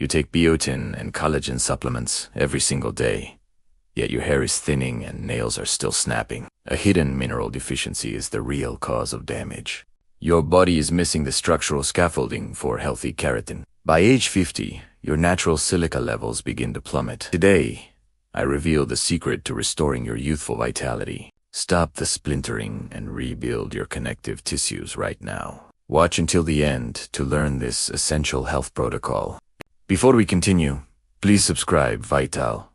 You take biotin and collagen supplements every single day, yet your hair is thinning and nails are still snapping. A hidden mineral deficiency is the real cause of damage. Your body is missing the structural scaffolding for healthy keratin. By age 50, your natural silica levels begin to plummet. Today, I reveal the secret to restoring your youthful vitality. Stop the splintering and rebuild your connective tissues right now. Watch until the end to learn this essential health protocol. Before we continue, please subscribe. Vital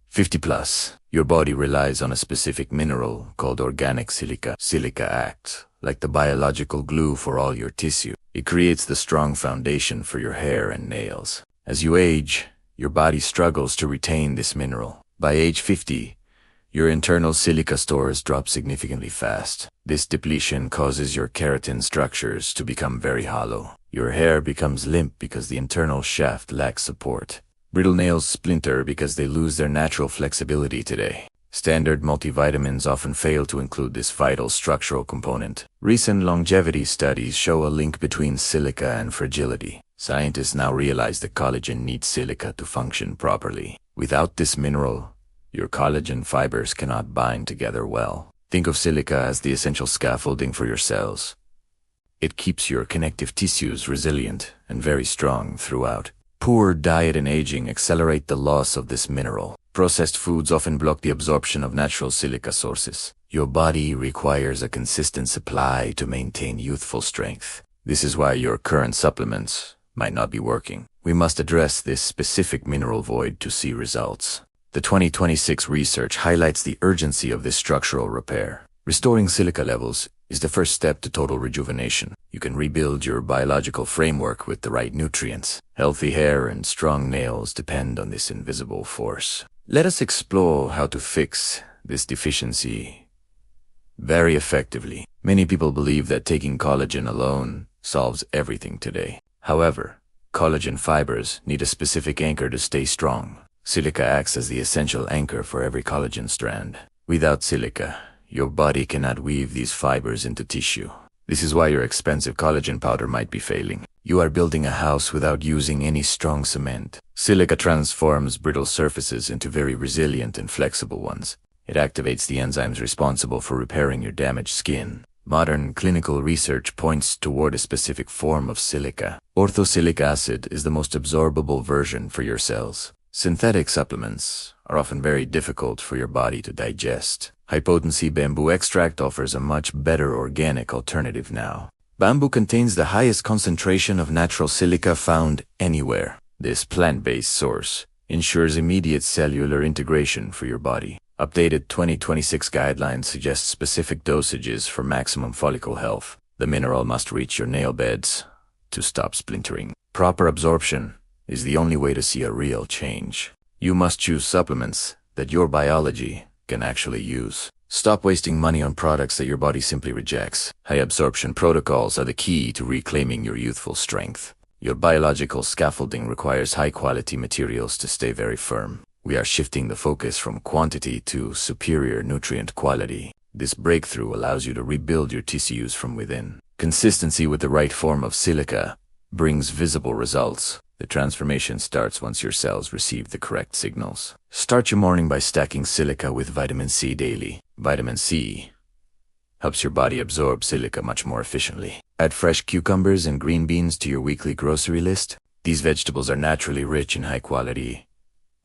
50+. Your body relies on a specific mineral called organic silica. Silica acts like the biological glue for all your tissue. It creates the strong foundation for your hair and nails. As you age, your body struggles to retain this mineral. By age 50, your internal silica stores drop significantly fast. This depletion causes your keratin structures to become very hollow. Your hair becomes limp because the internal shaft lacks support. Brittle nails splinter because they lose their natural flexibility today. Standard multivitamins often fail to include this vital structural component. Recent longevity studies show a link between silica and fragility. Scientists now realize that collagen needs silica to function properly. Without this mineral, your collagen fibers cannot bind together well. Think of silica as the essential scaffolding for your cells. It keeps your connective tissues resilient and very strong throughout. Poor diet and aging accelerate the loss of this mineral. Processed foods often block the absorption of natural silica sources. Your body requires a consistent supply to maintain youthful strength. This is why your current supplements might not be working. We must address this specific mineral void to see results. The 2026 research highlights the urgency of this structural repair. Restoring silica levels is the first step to total rejuvenation. You can rebuild your biological framework with the right nutrients. Healthy hair and strong nails depend on this invisible force. Let us explore how to fix this deficiency very effectively. Many people believe that taking collagen alone solves everything today. However, collagen fibers need a specific anchor to stay strong. Silica acts as the essential anchor for every collagen strand. Without silica, your body cannot weave these fibers into tissue. This is why your expensive collagen powder might be failing. You are building a house without using any strong cement. Silica transforms brittle surfaces into very resilient and flexible ones. It activates the enzymes responsible for repairing your damaged skin. Modern clinical research points toward a specific form of silica. Orthosilicic acid is the most absorbable version for your cells. Synthetic supplements are often very difficult for your body to digest. High-potency bamboo extract offers a much better organic alternative now. Bamboo contains the highest concentration of natural silica found anywhere. This plant-based source ensures immediate cellular integration for your body. Updated 2026 guidelines suggest specific dosages for maximum follicle health. The mineral must reach your nail beds to stop splintering. Proper absorption is the only way to see a real change. You must choose supplements that your biology can actually use. Stop wasting money on products that your body simply rejects. High absorption protocols are the key to reclaiming your youthful strength. Your biological scaffolding requires high-quality materials to stay very firm. We are shifting the focus from quantity to superior nutrient quality. This breakthrough allows you to rebuild your tissues from within. Consistency with the right form of silica brings visible results. The transformation starts once your cells receive the correct signals. Start your morning by stacking silica with vitamin C daily. Vitamin C helps your body absorb silica much more efficiently. Add fresh cucumbers and green beans to your weekly grocery list. These vegetables are naturally rich in high-quality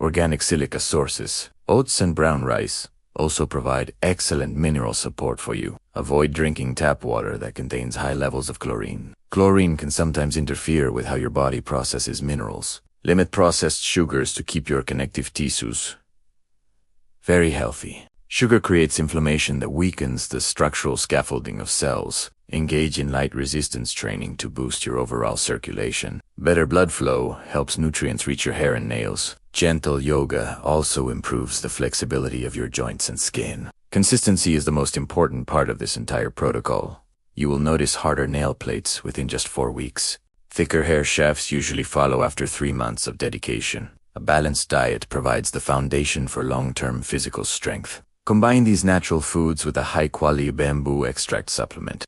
organic silica sources. Oats and brown rice also provide excellent mineral support for you. Avoid drinking tap water that contains high levels of chlorine. Chlorine can sometimes interfere with how your body processes minerals. Limit processed sugars to keep your connective tissues very healthy. Sugar creates inflammation that weakens the structural scaffolding of cells. Engage in light resistance training to boost your overall circulation. Better blood flow helps nutrients reach your hair and nails. Gentle yoga also improves the flexibility of your joints and skin. Consistency is the most important part of this entire protocol. You will notice harder nail plates within just 4 weeks. Thicker hair shafts usually follow after 3 months of dedication. A balanced diet provides the foundation for long-term physical strength. Combine these natural foods with a high-quality bamboo extract supplement.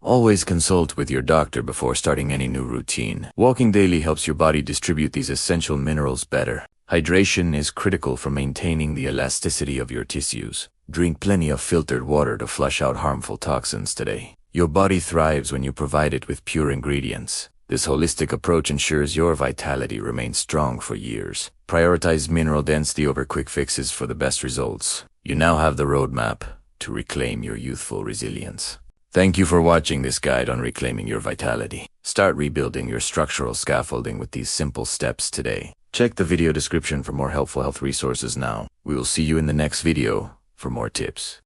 Always consult with your doctor before starting any new routine. Walking daily helps your body distribute these essential minerals better. Hydration is critical for maintaining the elasticity of your tissues. Drink plenty of filtered water to flush out harmful toxins today. Your body thrives when you provide it with pure ingredients. This holistic approach ensures your vitality remains strong for years. Prioritize mineral density over quick fixes for the best results. You now have the roadmap to reclaim your youthful resilience. Thank you for watching this guide on reclaiming your vitality. Start rebuilding your structural scaffolding with these simple steps today. Check the video description for more helpful health resources now. We will see you in the next video for more tips.